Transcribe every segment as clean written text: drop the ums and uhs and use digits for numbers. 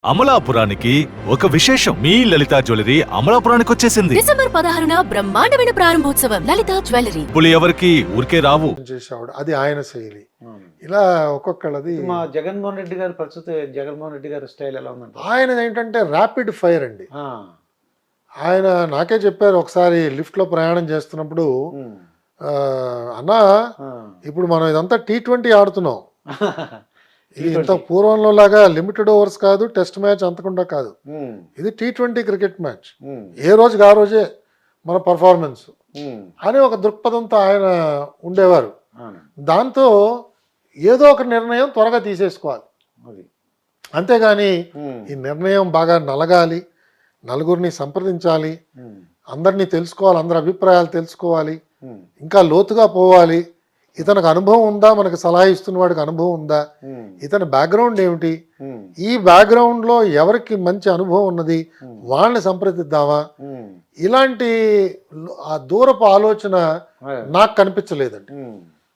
అమలాపురానికి ఒక విశేషం. మీ లలిత జ్యువెలరీ అమలాపురానికి వచ్చేసింది. డిసెంబర్ 16న బ్రహ్మాండమైన ప్రారంభోత్సవం. లలిత జ్యువెలరీ. ఇప్పుడు ఎవరికి ఊరికే రావు. చేసేవాడు. అది ఆయన శైలి. ఇలా ఒక్కొక్కళ్ళది. మా జగన్మోహన్ రెడ్డి గారి పరిస్థితి, జగన్మోహన్ రెడ్డి గారి స్టైల్ ఎలా ఉందంటే ఆయన ఏంటంటే ర్యాపిడ్ ఫైర్ అండి. ఆయన నాకే చెప్పారు ఒకసారి లిఫ్ట్ లో ప్రయాణం చేస్తున్నప్పుడు, అన్నా ఇప్పుడు మనం ఇదంతా T20 ఆడుతున్నాం. ఇది ఇంత పూర్వంలో లాగా లిమిటెడ్ ఓవర్స్ కాదు, టెస్ట్ మ్యాచ్ అంతకుండా కాదు. ఇది T20 క్రికెట్ మ్యాచ్. ఏ రోజుకి ఆ రోజే మన పర్ఫార్మెన్స్ అని ఒక దృక్పథంతో ఆయన ఉండేవారు. దాంతో ఏదో ఒక నిర్ణయం త్వరగా తీసేసుకోవాలి. అంతేగాని ఈ నిర్ణయం బాగా నలగాలి, నలుగురిని సంప్రదించాలి, అందరినీ తెలుసుకోవాలి, అందరి అభిప్రాయాలు తెలుసుకోవాలి, ఇంకా లోతుగా పోవాలి. ఇతనికి అనుభవం ఉందా, మనకు సలహా ఇస్తున్న వాడికి అనుభవం ఉందా, ఇతని బ్యాక్గ్రౌండ్ ఏమిటి, ఈ బ్యాక్గ్రౌండ్ లో ఎవరికి మంచి అనుభవం ఉన్నది వాళ్ళని సంప్రదిద్దామా, ఇలాంటి ఆ దూరపు ఆలోచన నాకు కనిపించలేదండి.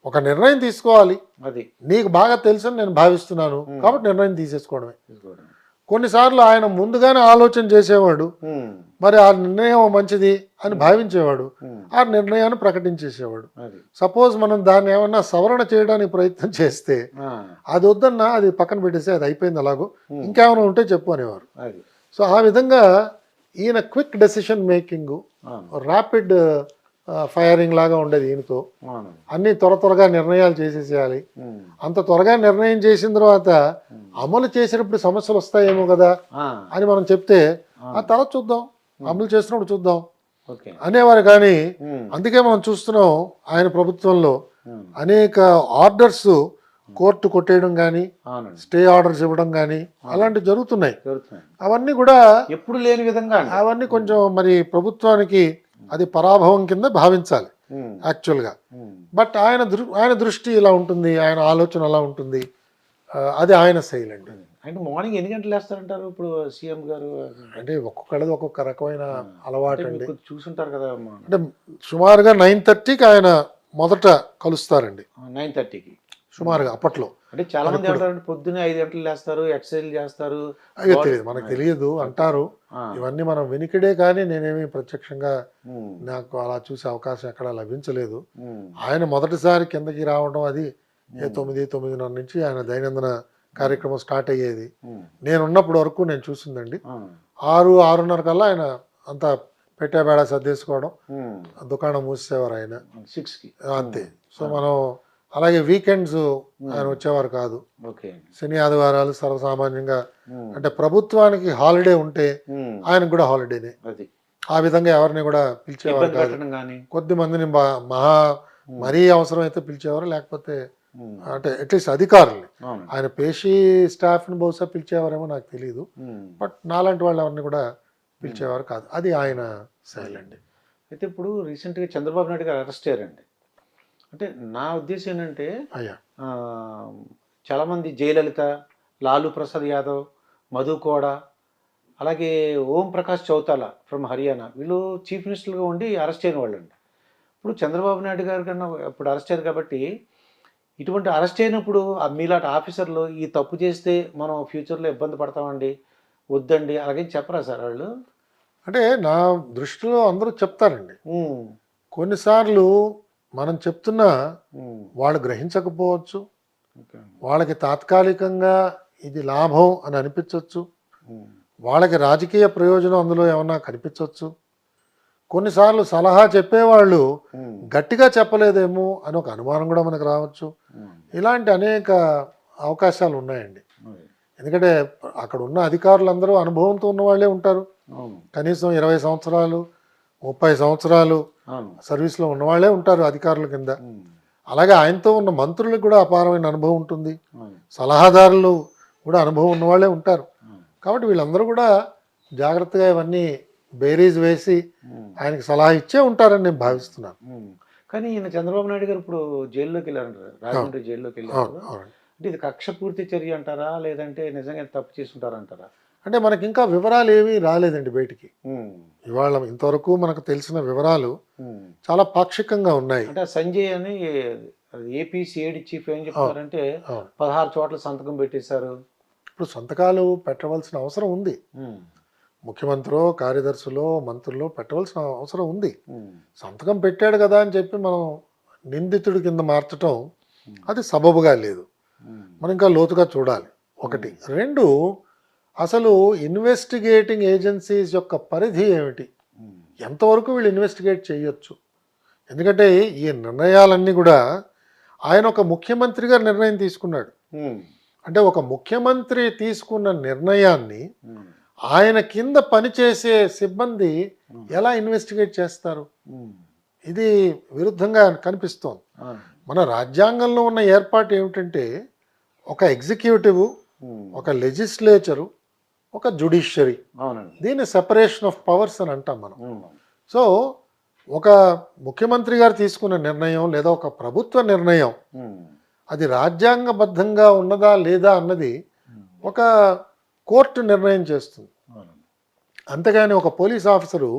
ఒక నిర్ణయం తీసుకోవాలి, అది నీకు బాగా తెలుసని నేను భావిస్తున్నాను కాబట్టి నిర్ణయం తీసేసుకోవడమే. కొన్నిసార్లు ఆయన ముందుగానే ఆలోచన చేసేవాడు, మరి ఆ నిర్ణయం మంచిది అని భావించేవాడు, ఆ నిర్ణయాన్ని ప్రకటించేసేవాడు. సపోజ్ మనం దాన్ని ఏమన్నా సవరణ చేయడానికి ప్రయత్నం చేస్తే అది వద్దన్నా అది పక్కన పెట్టేసి అది అయిపోయింది అలాగో, ఇంకేమైనా ఉంటే చెప్పు అనేవారు. సో ఆ విధంగా ఈయన quick decision making, rapid firing లాగా ఉండేది ఈయనతో. అన్ని త్వరగా నిర్ణయాలు చేసేసేయాలి. అంత త్వరగా నిర్ణయం చేసిన తర్వాత అమలు చేసినప్పుడు సమస్యలు వస్తాయేమో కదా అని మనం చెప్తే ఆ తర్వాత చూద్దాం, అమలు చేసినప్పుడు చూద్దాం అనేవారు. కానీ అందుకే మనం చూస్తున్నాం ఆయన ప్రభుత్వంలో అనేక ఆర్డర్స్ కోర్టు కొట్టేయడం కానీ, స్టే ఆర్డర్స్ ఇవ్వడం కానీ అలాంటివి జరుగుతున్నాయి. అవన్నీ కూడా ఎప్పుడు లేని విధంగా, అవన్నీ కొంచెం మరి ప్రభుత్వానికి అది పరాభవం కింద భావించాలి యాక్చువల్గా. బట్ ఆయన దృష్టి ఇలా ఉంటుంది, ఆయన ఆలోచన అలా ఉంటుంది. అది ఆయన శైలి అండి. అంటే మార్నింగ్ ఎన్ని గంటలు వేస్తారంటారు ఇప్పుడు సీఎం గారు? అంటే ఒక్కొక్కళ్ళది ఒక్కొక్క రకమైన అలవాటు అండి. చూసుంటారు కదా. అంటే సుమారుగా 9:30కి ఆయన మొదట కలుస్తారండి. 9:30కి సుమారుగా అప్పట్లో. అంటే చాలా మంది అంటారు పొద్దున్నే 5 గంటలు లేస్తారు, ఎక్సర్సైజ్ చేస్తారు. అయ్యో తెలియదు, మనకు తెలియదు అంటారు. ఇవన్నీ మనం వెనికిడే, కానీ నేనేమి ప్రత్యక్షంగా నాకు అలా చూసే అవకాశం ఎక్కడా లభించలేదు. ఆయన మొదటిసారి కిందకి రావడం అది 9:30 నుంచి ఆయన దైనందిన కార్యక్రమం స్టార్ట్ అయ్యేది. నేను ఉన్నప్పటి వరకు నేను చూసిందండి. 6-6:30 కల్లా ఆయన అంతా పెట్టేబేడ సర్దేసుకోవడం, దుకాణం మూసేవారు ఆయన 6కి అంతే. సో మనం అలాగే వీకెండ్స్ ఆయన వచ్చేవారు కాదు. శని ఆదివారాలు సర్వసామాన్యంగా, అంటే ప్రభుత్వానికి హాలిడే ఉంటే ఆయనకు కూడా హాలిడేనే. ఆ విధంగా ఎవరిని కూడా పిలిచేవారు కాదు. కొద్ది మందిని మరీ అవసరం అయితే పిలిచేవారు, లేకపోతే అంటే అట్లీస్ట్ అధికారుల్ని, ఆయన పేషీ స్టాఫ్ని బహుశా పిలిచేవారేమో నాకు తెలియదు. బట్ నాలాంటి వాళ్ళు ఎవరిని కూడా పిలిచేవారు కాదు. అది ఆయన శైలి అండి. అయితే ఇప్పుడు రీసెంట్గా చంద్రబాబు నాయుడు గారు అరెస్ట్ అయ్యారండి. అంటే నా ఉద్దేశం ఏంటంటే, చాలామంది జయలలిత, లాలూ ప్రసాద్ యాదవ్, మధు కోడా, అలాగే ఓం ప్రకాష్ చౌతాలా ఫ్రమ్ హర్యానా, వీళ్ళు చీఫ్ మినిస్టర్గా ఉండి అరెస్ట్ అయిన వాళ్ళు అండి. ఇప్పుడు చంద్రబాబు నాయుడు గారి కన్నా ఇప్పుడు అరెస్ట్ అయ్యారు కాబట్టి, ఇటువంటి అరెస్ట్ అయినప్పుడు మీలాంటి ఆఫీసర్లు ఈ తప్పు చేస్తే మనం ఫ్యూచర్లో ఇబ్బంది పడతామండి, వద్దండి అలాగే చెప్పరా సార్ వాళ్ళు? అంటే నా దృష్టిలో అందరూ చెప్తారండి. కొన్నిసార్లు మనం చెప్తున్నా వాళ్ళు గ్రహించకపోవచ్చు, వాళ్ళకి తాత్కాలికంగా ఇది లాభం అని అనిపించవచ్చు, వాళ్ళకి రాజకీయ ప్రయోజనం అందులో ఏమన్నా కనిపించవచ్చు. కొన్నిసార్లు సలహా చెప్పేవాళ్ళు గట్టిగా చెప్పలేదేమో అని ఒక అనుమానం కూడా మనకు రావచ్చు. ఇలాంటి అనేక అవకాశాలు ఉన్నాయండి. ఎందుకంటే అక్కడ ఉన్న అధికారులందరూ అనుభవంతో ఉన్న వాళ్ళే ఉంటారు. కనీసం 20 సంవత్సరాలు 30 సంవత్సరాలు సర్వీస్లో ఉన్నవాళ్లే ఉంటారు అధికారుల కింద. అలాగే ఆయనతో ఉన్న మంత్రులకు కూడా అపారమైన అనుభవం ఉంటుంది, సలహాదారులు కూడా అనుభవం ఉన్నవాళ్లే ఉంటారు. కాబట్టి వీళ్ళందరూ కూడా జాగ్రత్తగా ఇవన్నీ బేరీజ్ వేసి ఆయనకి సలహా ఇచ్చే ఉంటారని నేను భావిస్తున్నాను. కానీ ఈయన చంద్రబాబు నాయుడు గారు ఇప్పుడు జైల్లోకి వెళ్ళారంటారు, రాజమండ్రి జైల్లోకి వెళ్ళారు. అంటే ఇది కక్ష పూర్తి చర్య అంటారా, లేదంటే నిజంగా తప్పు చేసుకుంటారంటారా? అంటే మనకి ఇంకా వివరాలు ఏమీ రాలేదండి బయటికి. ఇవాళ ఇంతవరకు మనకు తెలిసిన వివరాలు చాలా పాక్షికంగా ఉన్నాయి. అంటే సంజయ్ అని ఏపీ సిఐడి చీఫ్ ఏం చెప్తారంటే 16 చోట్ల సంతకం పెట్టేశారు, ఇప్పుడు సంతకాలు పెట్టవలసిన అవసరం ఉంది. ముఖ్యమంత్రో కార్యదర్శులో మంత్రుల్లో పెట్టవలసిన అవసరం ఉంది. సంతకం పెట్టాడు కదా అని చెప్పి మనం నిందితుడి కింద మార్చటం అది సబబుగా లేదు. మనం ఇంకా లోతుగా చూడాలి. ఒకటి. రెండు, అసలు ఇన్వెస్టిగేటింగ్ ఏజెన్సీస్ యొక్క పరిధి ఏమిటి, ఎంతవరకు వీళ్ళు ఇన్వెస్టిగేట్ చేయొచ్చు? ఎందుకంటే ఈ నిర్ణయాలన్నీ కూడా ఆయన ఒక ముఖ్యమంత్రిగా నిర్ణయం తీసుకున్నాడు. అంటే ఒక ముఖ్యమంత్రి తీసుకున్న నిర్ణయాన్ని ఆయన కింద పనిచేసే సిబ్బంది ఎలా ఇన్వెస్టిగేట్ చేస్తారు? ఇది విరుద్ధంగా కనిపిస్తోంది. మన రాజ్యాంగంలో ఉన్న ఏర్పాటు ఏమిటంటే ఒక ఎగ్జిక్యూటివ్, ఒక లెజిస్లేచరు, ఒక జ్యుడిషియరీ. దీన్ని సెపరేషన్ ఆఫ్ పవర్స్ అని అంటాం మనం. సో ఒక ముఖ్యమంత్రి గారు తీసుకున్న నిర్ణయం లేదా ఒక ప్రభుత్వ నిర్ణయం అది రాజ్యాంగబద్ధంగా ఉన్నదా లేదా అన్నది ఒక కోర్టు నిర్ణయం చేస్తుంది. అంతేగాని ఒక పోలీస్ ఆఫీసరు,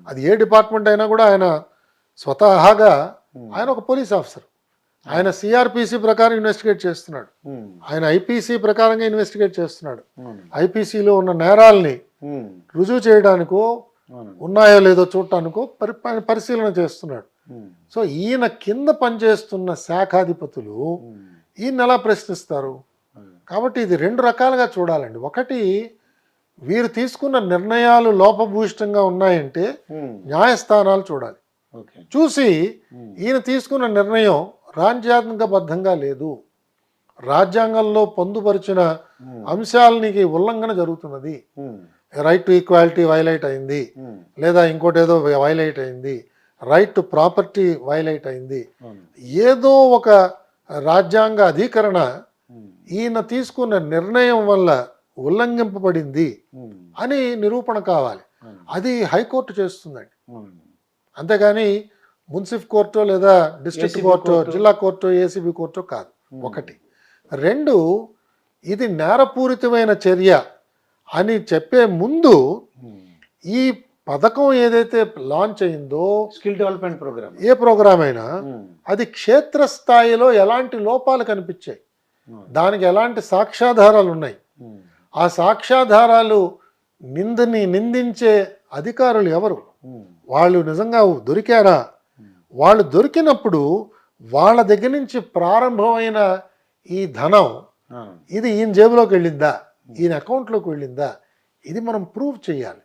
అది ఏ డిపార్ట్మెంట్ అయినా కూడా ఆయన స్వతహాగా ఆయన ఒక పోలీస్ ఆఫీసర్, ఆయన సిఆర్పిసి ప్రకారం ఇన్వెస్టిగేట్ చేస్తున్నాడు, ఆయన ఐపీసీ ప్రకారంగా ఇన్వెస్టిగేట్ చేస్తున్నాడు. ఐపీసీలో ఉన్న నేరాల్ని రుజువు చేయడానికో ఉన్నాయో లేదో చూడటానికో పరిశీలన చేస్తున్నాడు. సో ఈయన కింద పనిచేస్తున్న శాఖాధిపతులు ఈయన ఎలా ప్రశ్నిస్తారు? కాబట్టి ఇది రెండు రకాలుగా చూడాలండి. ఒకటి, వీరు తీసుకున్న నిర్ణయాలు లోపభూయిష్టంగా ఉన్నాయంటే న్యాయస్థానాలు చూడాలి. చూసి ఈయన తీసుకున్న నిర్ణయం రాజ్యాంగబద్ధంగా లేదు, రాజ్యాంగంలో పొందుపరిచిన అంశాలకి ఉల్లంఘన జరుగుతున్నది, రైట్ టు ఈక్వాలిటీ వైలేట్ అయింది, లేదా ఇంకోటి ఏదో వైలేట్ అయింది, రైట్ టు ప్రాపర్టీ వైలేట్ అయింది, ఏదో ఒక రాజ్యాంగ అధికరణ ఈయన తీసుకున్న నిర్ణయం వల్ల ఉల్లంఘింపబడింది అని నిరూపణ కావాలి. అది హైకోర్టు చేస్తుందండి. అంతేగాని మున్సిఫ్ కోర్టు లేదా డిస్ట్రిక్ట్ కోర్టు, జిల్లా కోర్టు, ఏసీబీ కోర్టు కాదు. ఒకటి. రెండు, ఇది నేరపూరితమైన చర్య అని చెప్పే ముందు ఈ పథకం ఏదైతే లాంచ్ అయిందో, స్కిల్ డెవలప్మెంట్ ప్రోగ్రామ్, ఏ ప్రోగ్రామ్ అయినా అది క్షేత్రస్థాయిలో ఎలాంటి లోపాలు కనిపించాయి, దానికి ఎలాంటి సాక్ష్యాధారాలు ఉన్నాయి, ఆ సాక్ష్యాధారాలు నిందించే అధికారులు ఎవరు, వాళ్ళు నిజంగా దొరికారా, వాళ్ళు దొరికినప్పుడు వాళ్ళ దగ్గర నుంచి ప్రారంభమైన ఈ ధనం ఇది ఈయన జేబులోకి వెళ్ళిందా, ఈయన అకౌంట్లోకి వెళ్ళిందా, ఇది మనం ప్రూవ్ చేయాలి.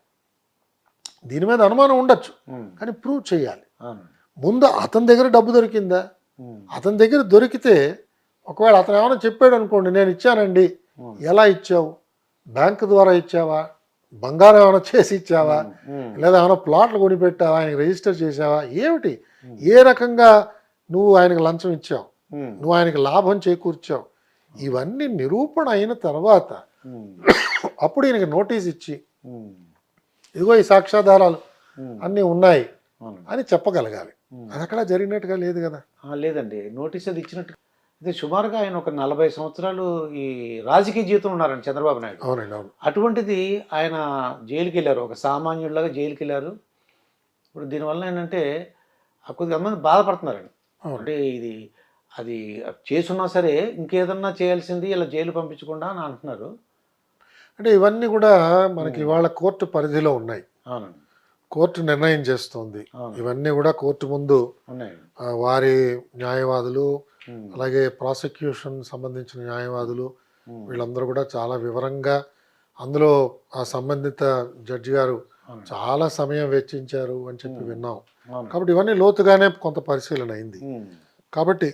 దీని మీద అనుమానం ఉండొచ్చు కానీ ప్రూవ్ చేయాలి. ముందు అతని దగ్గర డబ్బు దొరికిందా, అతని దగ్గర దొరికితే ఒకవేళ అతను ఏమైనా చెప్పాడు అనుకోండి, నేను ఇచ్చానండి, ఎలా ఇచ్చావు, బ్యాంకు ద్వారా ఇచ్చావా, బంగారం ఏమైనా చేసి ఇచ్చావా, లేదా ఏమైనా ప్లాట్లు కొనిపెట్టావా, ఆయనకి రిజిస్టర్ చేసావా, ఏమిటి, ఏ రకంగా నువ్వు ఆయనకు లంచం ఇచ్చావు, నువ్వు ఆయనకి లాభం చేకూర్చావు, ఇవన్నీ నిరూపణ అయిన తర్వాత అప్పుడు ఈయనకి నోటీస్ ఇచ్చి ఇదిగో ఈ సాక్ష్యాధారాలు అన్నీ ఉన్నాయి అని చెప్పగలగాలి. అది అక్కడ జరిగినట్టుగా లేదు కదా. లేదండి, నోటీస్ అది ఇచ్చినట్టు. ఇది సుమారుగా ఆయన ఒక 40 సంవత్సరాలు ఈ రాజకీయ జీవితం ఉన్నారండి చంద్రబాబు నాయుడు. అవునండి, అవును. అటువంటిది ఆయన జైలుకి వెళ్ళారు, ఒక సామాన్యుడిలాగా జైలుకి వెళ్ళారు. ఇప్పుడు దీనివల్ల ఏంటంటే కొద్దిగా మంది బాధపడుతున్నారండి. అంటే ఇది అది చేసున్నా సరే ఇంకేదన్నా చేయాల్సింది ఇలా జైలు పంపించకుండా అని అంటున్నారు. అంటే ఇవన్నీ కూడా మనకి ఇవాళ కోర్టు పరిధిలో ఉన్నాయి. అవునండి, కోర్టు నిర్ణయం చేస్తుంది. ఇవన్నీ కూడా కోర్టు ముందు వారి న్యాయవాదులు, అలాగే ప్రాసిక్యూషన్ సంబంధించిన న్యాయవాదులు, వీళ్ళందరూ కూడా చాలా వివరంగా అందులో ఆ సంబంధిత జడ్జి గారు చాలా సమయం వెచ్చించారు అని చెప్పి విన్నాం. కాబట్టి ఇవన్నీ లోతుగానే కొంత పరిశీలన అయింది. కాబట్టి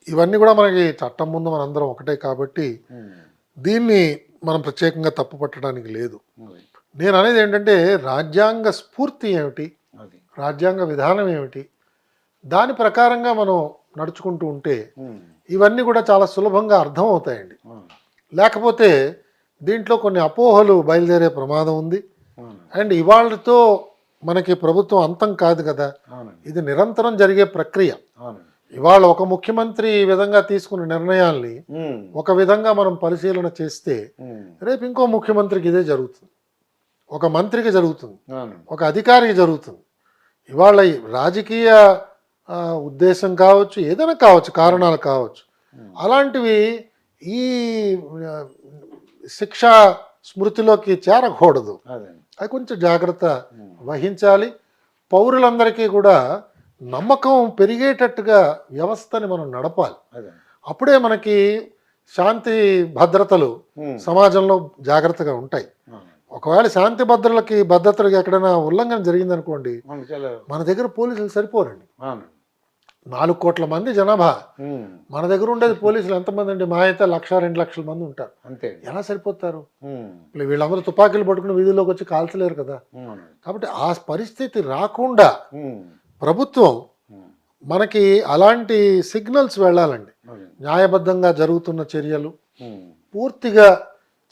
ఇవన్నీ కూడా మనకి చట్టం ముందు మనందరం ఒకటే కాబట్టి దీన్ని మనం ప్రత్యేకంగా తప్పు పట్టడానికి లేదు. నేను అనేది ఏంటంటే రాజ్యాంగ స్ఫూర్తి ఏమిటి, రాజ్యాంగ విధానం ఏమిటి, దాని ప్రకారంగా మనం నడుచుకుంటూ ఉంటే ఇవన్నీ కూడా చాలా సులభంగా అర్థం అవుతాయండి. లేకపోతే దీంట్లో కొన్ని అపోహలు బయలుదేరే ప్రమాదం ఉంది. అండ్ ఇవాళతో మనకి ప్రభుత్వం అంతం కాదు కదా, ఇది నిరంతరం జరిగే ప్రక్రియ. ఇవాళ ఒక ముఖ్యమంత్రి ఈ విధంగా తీసుకున్న నిర్ణయాల్ని ఒక విధంగా మనం పరిశీలన చేస్తే రేపు ఇంకో ముఖ్యమంత్రికి ఇదే జరుగుతుంది, ఒక మంత్రికి జరుగుతుంది, ఒక అధికారికి జరుగుతుంది. ఇవాళ రాజకీయ ఉద్దేశం కావచ్చు, ఏదైనా కావచ్చు, కారణాలు కావచ్చు, అలాంటివి ఈ శిక్షా స్మృతిలోకి చేరకూడదు. అదే. అది కొంచెం జాగ్రత్త వహించాలి. పౌరులందరికీ కూడా నమ్మకం పెరిగేటట్టుగా వ్యవస్థని మనం నడపాలి. అదే. అప్పుడే మనకి శాంతి భద్రతలు సమాజంలో జాగ్రత్తగా ఉంటాయి. ఒకవేళ శాంతి భద్రతలకు ఎక్కడైనా ఉల్లంఘన జరిగిందనుకోండి, మన దగ్గర పోలీసులు సరిపోరండి. 4 కోట్ల మంది జనాభా, మన దగ్గర ఉండేది పోలీసులు ఎంతమంది అండి? మా అయితే 1-2 లక్షల మంది ఉంటారు. అంతే. ఎలా సరిపోతారు? వీళ్ళందరూ తుపాకీలు పట్టుకుని వీధుల్లోకి వచ్చి కాల్చలేరు కదా. కాబట్టి ఆ పరిస్థితి రాకుండా ప్రభుత్వం మనకి అలాంటి సిగ్నల్స్ వెళ్ళాలండి. న్యాయబద్ధంగా జరుగుతున్న చర్యలు, పూర్తిగా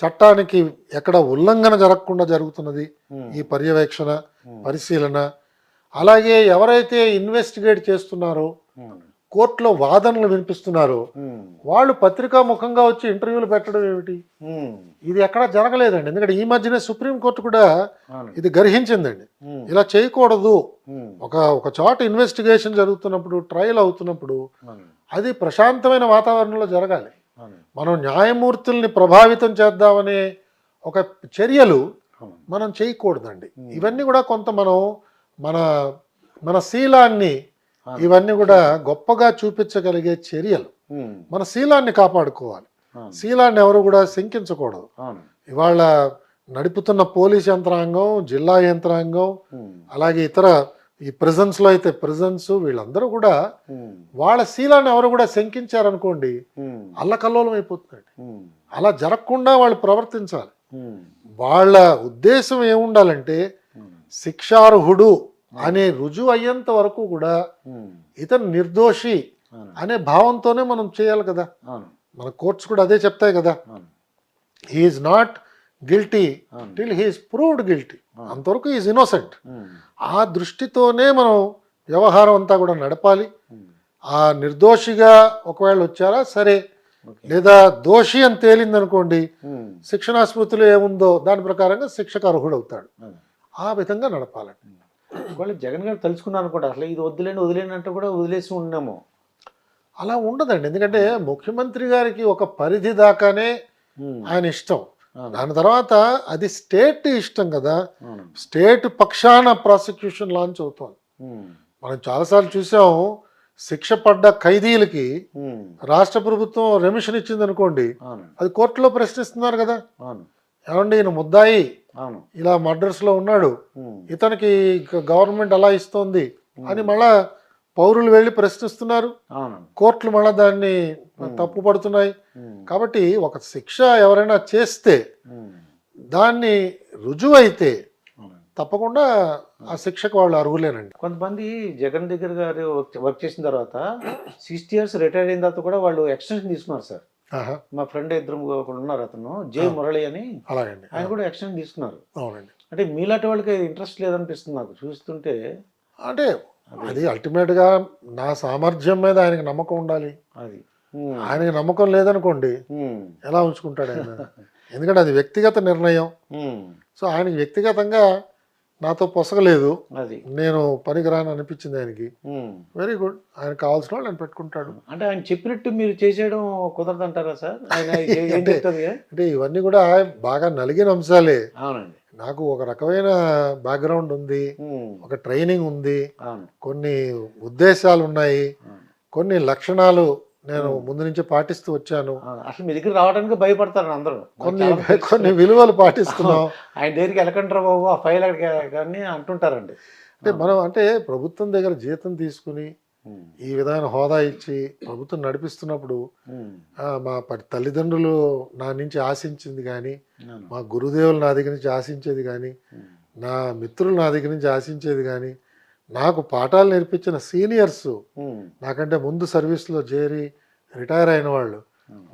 చట్టానికి ఎక్కడ ఉల్లంఘన జరగకుండా జరుగుతున్నది ఈ పర్యవేక్షణ, పరిశీలన. అలాగే ఎవరైతే ఇన్వెస్టిగేట్ చేస్తున్నారో, కోర్టులో వాదనలు వినిపిస్తున్నారో, వాళ్ళు పత్రికా ముఖంగా వచ్చి ఇంటర్వ్యూలు పెట్టడం ఏమిటి? ఇది ఎక్కడా జరగలేదండి. ఎందుకంటే ఈ మధ్యనే సుప్రీంకోర్టు కూడా ఇది గర్హించిందండి. ఇలా చేయకూడదు. ఒక చోట ఇన్వెస్టిగేషన్ జరుగుతున్నప్పుడు, ట్రయల్ అవుతున్నప్పుడు అది ప్రశాంతమైన వాతావరణంలో జరగాలి. మనం న్యాయమూర్తుల్ని ప్రభావితం చేద్దామనే ఒక చర్యలు మనం చేయకూడదండి. ఇవన్నీ కూడా కొంత మనం మన శీలాన్ని, ఇవన్నీ కూడా గొప్పగా చూపించగలిగే చర్యలు. మన శీలాన్ని కాపాడుకోవాలి. శీలాన్ని ఎవరు కూడా శంకించకూడదు. ఇవాళ నడుపుతున్న పోలీస్ యంత్రాంగం, జిల్లా యంత్రాంగం, అలాగే ఇతర ఈ ప్రిజన్స్లో అయితే ప్రిజన్స్, వీళ్ళందరూ కూడా వాళ్ళ శీలాన్ని ఎవరు కూడా శంకించారనుకోండి, అల్లకల్లోలం అయిపోతుందండి. అలా జరగకుండా వాళ్ళు ప్రవర్తించాలి. వాళ్ళ ఉద్దేశం ఏముండాలంటే, శిక్షార్హుడు అనే రుజువు అయ్యేంత వరకు కూడా ఇతను నిర్దోషి అనే భావంతోనే మనం చేయాలి కదా. మన కోర్ట్స్ కూడా అదే చెప్తాయి కదా, he's not guilty till he's proved guilty, అంతవరకు ఈజ్ ఇన్నోసెంట్. ఆ దృష్టితోనే మనం వ్యవహారం అంతా కూడా నడపాలి. ఆ నిర్దోషిగా ఒకవేళ వచ్చారా సరే, లేదా దోషి అని తేలిందనుకోండి, శిక్షణా స్మృతిలో ఏముందో దాని ప్రకారంగా శిక్షకు అర్హుడవుతాడు. ఆ విధంగా నడపాలండి. వాళ్ళు జగన్ గారు తలుచుకున్నారు అనుకోండి, అసలు ఇది వదిలేనంటే కూడా వదిలేసి ఉన్నాము. అలా ఉండదండి. ఎందుకంటే ముఖ్యమంత్రి గారికి ఒక పరిధి దాకానే ఆయన ఇష్టం. దాని తర్వాత అది స్టేట్ ఇష్టం కదా. స్టేట్ పక్షాన ప్రాసిక్యూషన్ లాంచ్ అవుతుంది. మనం చాలాసార్లు చూసాం, శిక్ష పడ్డ ఖైదీలకి రాష్ట్ర ప్రభుత్వం రెమిషన్ ఇచ్చింది అనుకోండి, అది కోర్టులో ప్రశ్నిస్తున్నారు కదా. ఏమండి, ఈయన ముద్దాయి ఇలా మర్డర్స్ లో ఉన్నాడు, ఇతనికి గవర్నమెంట్ అలా ఇస్తోంది అని మళ్ళా పౌరులు వెళ్ళి ప్రశ్నిస్తున్నారు. కోర్టులు మళ్ళా దాన్ని తప్పు పడుతున్నాయి. కాబట్టి ఒక శిక్ష ఎవరైనా చేస్తే దాన్ని రుజువు అయితే తప్పకుండా ఆ శిక్షకు వాళ్ళు అర్హులేనండి. కొంతమంది జగన్ దగ్గర గారు వర్క్ చేసిన తర్వాత 60 years రిటైర్ అయిన తర్వాత కూడా వాళ్ళు ఎక్స్టెన్షన్ తీసుకున్నారు సార్. మా ఫ్రెండ్ ఇద్దరు ఉన్నారు, అతను జే మురళి అని, అలాగండి, ఆయన కూడా ఎక్స్టెన్షన్ తీసుకున్నారు. అవునండి. అంటే మీలాంటి వాళ్ళకి ఇంట్రెస్ట్ లేదనిపిస్తుంది నాకు చూస్తుంటే. అంటే అది అల్టిమేట్ గా నా సామర్థ్యం మీద ఆయనకి నమ్మకం ఉండాలి. అది ఆయనకి నమ్మకం లేదనుకోండి, ఎలా ఉంచుకుంటాడు ఆయన? ఎందుకంటే అది వ్యక్తిగత నిర్ణయం. సో ఆయనకి వ్యక్తిగతంగా నాతో పొసగలేదు, నేను పనికిరాని అనిపించింది ఆయనకి. వెరీ గుడ్, ఆయన కావాల్సిన వాళ్ళు ఆయన పెట్టుకుంటాడు. అంటే ఆయన చెప్పినట్టు మీరు చేసేయడం కుదరదంటారా సార్? అంటే ఇవన్నీ కూడా బాగా నలిగిన అంశాలే. అవునండి. నాకు ఒక రకమైన బ్యాక్గ్రౌండ్ ఉంది, ఒక ట్రైనింగ్ ఉంది, కొన్ని ఉద్దేశాలు ఉన్నాయి, కొన్ని లక్షణాలు నేను ముందు నుంచి పాటిస్తూ వచ్చాను. అసలు మీ దగ్గర రావడానికి భయపడతారు అందరూ. కొన్ని విలువలు పాటిస్తున్నాం. ఆయన దగ్గరికి వెళ్ళకంటారా బాబు, ఆ ఫైల్ కానీ అంటుంటారండి. అంటే మనం అంటే ప్రభుత్వం దగ్గర జీతం తీసుకుని ఈ విధమైన హోదా ఇచ్చి ప్రభుత్వం నడిపిస్తున్నప్పుడు మా తల్లిదండ్రులు నా నుంచి ఆశించింది కానీ, మా గురుదేవులు నా దగ్గర నుంచి ఆశించేది కానీ, నా మిత్రులు నా దగ్గర నుంచి ఆశించేది కానీ, నాకు పాఠాలు నేర్పించిన సీనియర్స్, నాకంటే ముందు సర్వీస్లో చేరి రిటైర్ అయిన వాళ్ళు,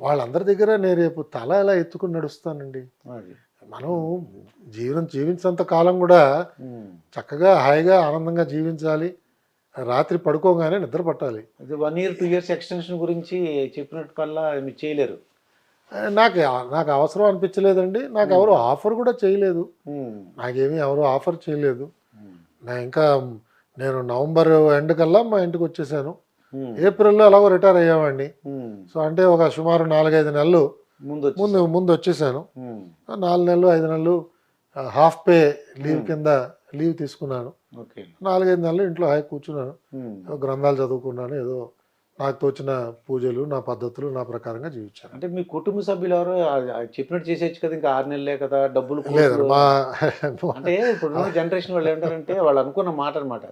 వాళ్ళందరి దగ్గర నేను రేపు తల ఎలా ఎత్తుకుని నడుస్తానండి. మనం జీవించినంత కాలం కూడా చక్కగా హాయిగా ఆనందంగా జీవించాలి. రాత్రి పడుకోగానే నిద్ర పట్టాలి. 1 year 2 years ఎక్స్టెన్షన్ గురించి చెప్పినట్టు కల్లా మీరు చేయలేరు. నాకు అవసరం అనిపించలేదండి. నాకు ఎవరు ఆఫర్ కూడా చేయలేదు. నాకేమీ ఎవరు ఆఫర్ చేయలేదు. నేను నవంబర్ ఎండ్ కల్లా మా ఇంటికి వచ్చేసాను. ఏప్రిల్లో ఎలాగో రిటైర్ అయ్యామండి. సో అంటే ఒక సుమారు 4-5 నెలలు ముందు ముందు వచ్చేసాను. 4 నెలలు 5 నెలలు హాఫ్ పే లీవ్ కింద లీవ్ తీసుకున్నాను. ఓకే. 4-5 నెలలు ఇంట్లో హాయి కూర్చున్నాను. ఏదో గ్రంథాలు చదువుకున్నాను. ఏదో నాకు తోచిన పూజలు, నా పద్ధతులు నా ప్రకారంగా జీవించాను. అంటే మీ కుటుంబ సభ్యులు ఎవరు చెప్పినట్టు చేసేయచ్చు కదా, ఇంకా 6 నెలలే కదా, డబ్బులు లేదు మా అంటే ఇప్పుడు జనరేషన్ వాళ్ళు ఏంటారంటే వాళ్ళు అనుకున్న మాట అనమాట,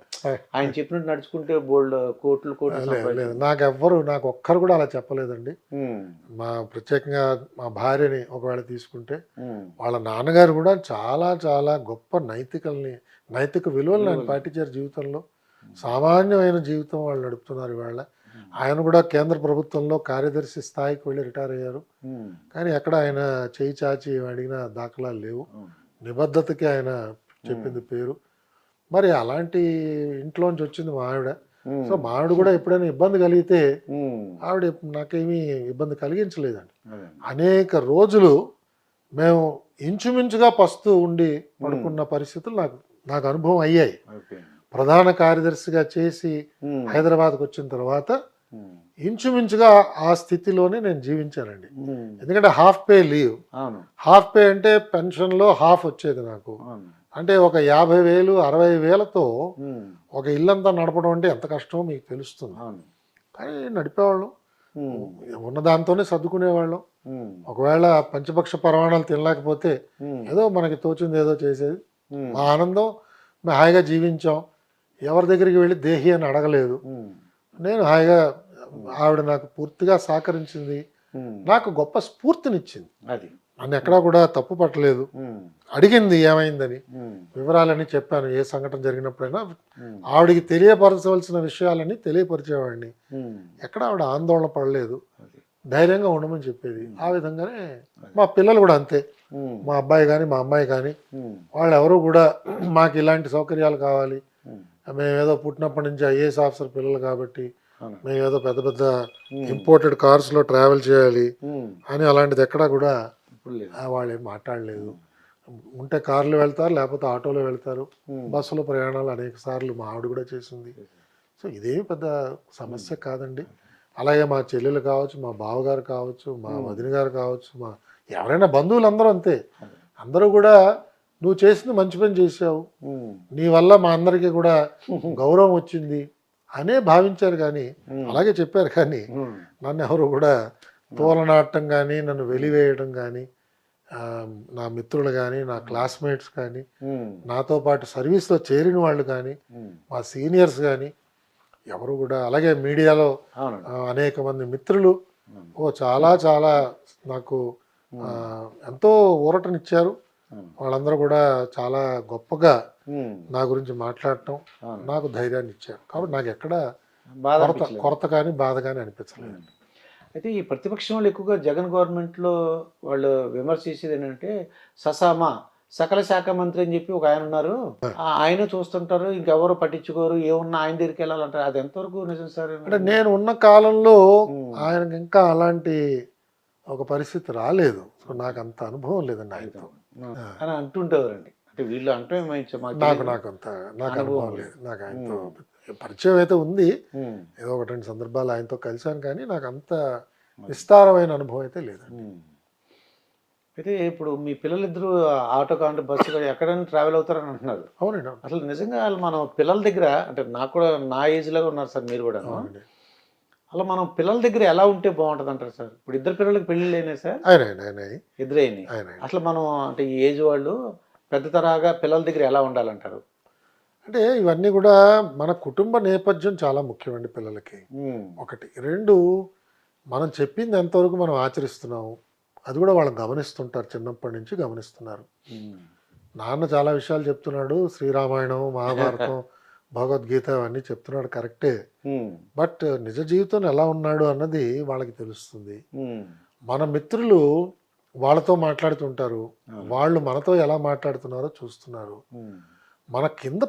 ఆయన చెప్పినట్టు నడుచుకుంటే బోల్డ్ కోట్లు లేదు నాకు ఒక్కరు కూడా అలా చెప్పలేదండి. మా ప్రత్యేకంగా మా భార్యని ఒకవేళ తీసుకుంటే వాళ్ళ నాన్నగారు కూడా చాలా చాలా గొప్ప నైతిక విలువలు ఆయన పాటించారు జీవితంలో. సామాన్యమైన జీవితం వాళ్ళు నడుపుతున్నారు ఇవాళ. ఆయన కూడా కేంద్ర ప్రభుత్వంలో కార్యదర్శి స్థాయికి వెళ్ళి రిటైర్ అయ్యారు. కానీ ఎక్కడ ఆయన చేయి చాచి అడిగిన దాఖలాలు లేవు. నిబద్ధతకి ఆయన చెప్పింది పేరు. మరి అలాంటి ఇంట్లోంచి వచ్చింది మా ఆవిడ. సో మా ఆవిడ కూడా ఎప్పుడైనా ఇబ్బంది కలిగితే ఆవిడ నాకేమీ ఇబ్బంది కలిగించలేదండి. అనేక రోజులు మేము ఇంచుమించుగా పస్తూ ఉండి పడుకున్న పరిస్థితులు నాకు అనుభవం అయ్యాయి. ప్రధాన కార్యదర్శిగా చేసి హైదరాబాద్కి వచ్చిన తర్వాత ఇంచుమించుగా ఆ స్థితిలోనే నేను జీవించానండి. ఎందుకంటే half pay leave. Half pay అంటే పెన్షన్లో హాఫ్ వచ్చేది నాకు. అంటే ఒక 50,000 60,000తో ఒక ఇల్లంతా నడపడం అంటే ఎంత కష్టమో మీకు తెలుస్తుంది. కానీ నడిపేవాళ్ళం, ఉన్న దాంతోనే సర్దుకునేవాళ్ళం. ఒకవేళ పంచపక్ష పరమాణాలు తినలేకపోతే ఏదో మనకి తోచింది ఏదో చేసేది. మా ఆనందం మేము హాయిగా జీవించాం. ఎవరి దగ్గరికి వెళ్ళి దేహి అని అడగలేదు. నేను హాయిగా ఆవిడ నాకు పూర్తిగా సహకరించింది. నాకు గొప్ప స్ఫూర్తినిచ్చింది. అది నన్ను ఎక్కడా కూడా తప్పు పట్టలేదు. అడిగింది ఏమైందని, వివరాలని చెప్పాను. ఏ సంఘటన జరిగినప్పుడైనా ఆవిడికి తెలియపరచవలసిన విషయాలని తెలియపరిచేవాడిని. ఎక్కడ ఆవిడ ఆందోళన పడలేదు. ధైర్యంగా ఉండమని చెప్పేది. ఆ విధంగానే మా పిల్లలు కూడా అంతే. మా అబ్బాయి కానీ మా అమ్మాయి కానీ వాళ్ళు ఎవరు కూడా మాకు ఇలాంటి సౌకర్యాలు కావాలి, మేమేదో పుట్టినప్పటి నుంచి ఐఏఎస్ ఆఫీసర్ పిల్లలు కాబట్టి మేమేదో పెద్ద పెద్ద ఇంపోర్టెడ్ కార్స్లో ట్రావెల్ చేయాలి అని అలాంటిది ఎక్కడా కూడా వాళ్ళు ఏం మాట్లాడలేదు. ఉంటే కార్లు వెళ్తారు, లేకపోతే ఆటోలో వెళ్తారు. బస్సులో ప్రయాణాలు అనేక సార్లు మా ఆవిడ కూడా చేసింది. సో ఇదేమి పెద్ద సమస్య కాదండి. అలాగే మా చెల్లెలు కావచ్చు, మా బావగారు కావచ్చు, మా వదిన గారు కావచ్చు, మా ఎవరైనా బంధువులు అందరూ అంతే. అందరూ కూడా నువ్వు చేసింది మంచి పని చేసావు, నీ వల్ల మా అందరికీ కూడా గౌరవం వచ్చింది అనే భావించారు. కానీ అలాగే చెప్పారు. కానీ నన్ను ఎవరు కూడా తోలనాటం కానీ, నన్ను వెలివేయడం కానీ, నా మిత్రులు కానీ, నా క్లాస్మేట్స్ కానీ, నాతో పాటు సర్వీస్లో చేరిన వాళ్ళు కానీ, మా సీనియర్స్ కానీ ఎవరు కూడా, అలాగే మీడియాలో అనేక మంది మిత్రులు చాలా చాలా నాకు ఎంతో ఊరటనిచ్చారు. వాళ్ళందరూ కూడా చాలా గొప్పగా నా గురించి మాట్లాడటం, నాకు ధైర్యాన్ని ఇచ్చారు. కాబట్టి నాకు ఎక్కడ కొరత కానీ బాధ కానీ అనిపించలేదు. అయితే ఈ ప్రతిపక్షం వాళ్ళు ఎక్కువగా జగన్ గవర్నమెంట్లో వాళ్ళు విమర్శ చేసేది ఏంటంటే ససామా సకల శాఖ మంత్రి అని చెప్పి ఒక ఆయన ఉన్నారు, ఆయన చూస్తుంటారు, ఇంకెవరు పట్టించుకోరు, ఏమున్నా ఆయన దగ్గరికి వెళ్ళాలంటారు. అది ఎంతవరకు నిజం సార్? అంటే నేను ఉన్న కాలంలో ఆయనకి ఇంకా అలాంటి ఒక పరిస్థితి రాలేదు. సో నాకు అంత అనుభవం లేదండి ఆయనతో అని అంటుండేవారండి. అంటే వీళ్ళు అంటే నాకు అనుభవం లేదు. నాకు ఆయనతో పరిచయం అయితే ఉంది, ఏదో 1-2 సందర్భాలు ఆయనతో కలిశాను, కానీ నాకు అంత విస్తారమైన అనుభవం అయితే లేదండి. అయితే ఇప్పుడు మీ పిల్లలిద్దరూ ఆటో కాంటే బస్సు ఎక్కడైనా ట్రావెల్ అవుతారని అంటున్నారు. అవునండి. అసలు నిజంగా మనం పిల్లల దగ్గర, అంటే నాకు కూడా నా ఏజ్లాగా ఉన్నారు సార్ మీరు కూడా, అలా మనం పిల్లల దగ్గర ఎలా ఉంటే బాగుంటుంది అంటారు సార్? ఇప్పుడు ఇద్దరు పిల్లలకి పెళ్ళిళ్ళు అయినాయి సార్? ఇద్దరు అయినాయి. అసలు మనం అంటే ఈ ఏజ్ వాళ్ళు పెద్ద తరహాగా పిల్లల దగ్గర ఎలా ఉండాలంటారు? అంటే ఇవన్నీ కూడా మన కుటుంబ నేపథ్యం చాలా ముఖ్యమండి పిల్లలకి. 1, 2 మనం చెప్పింది ఎంతవరకు మనం ఆచరిస్తున్నాము అది కూడా వాళ్ళు గమనిస్తుంటారు. చిన్నప్పటి నుంచి గమనిస్తున్నారు. నాన్న చాలా విషయాలు చెప్తున్నాడు, శ్రీరామాయణం, మహాభారతం, భగవద్గీత అవన్నీ చెప్తున్నాడు, కరెక్టే. బట్ నిజ జీవితంలో ఎలా ఉన్నాడు అన్నది వాళ్ళకి తెలుస్తుంది. మన మిత్రులు వాళ్ళతో మాట్లాడుతుంటారు, వాళ్ళు మనతో ఎలా మాట్లాడుతున్నారో చూస్తున్నారు. మన కింద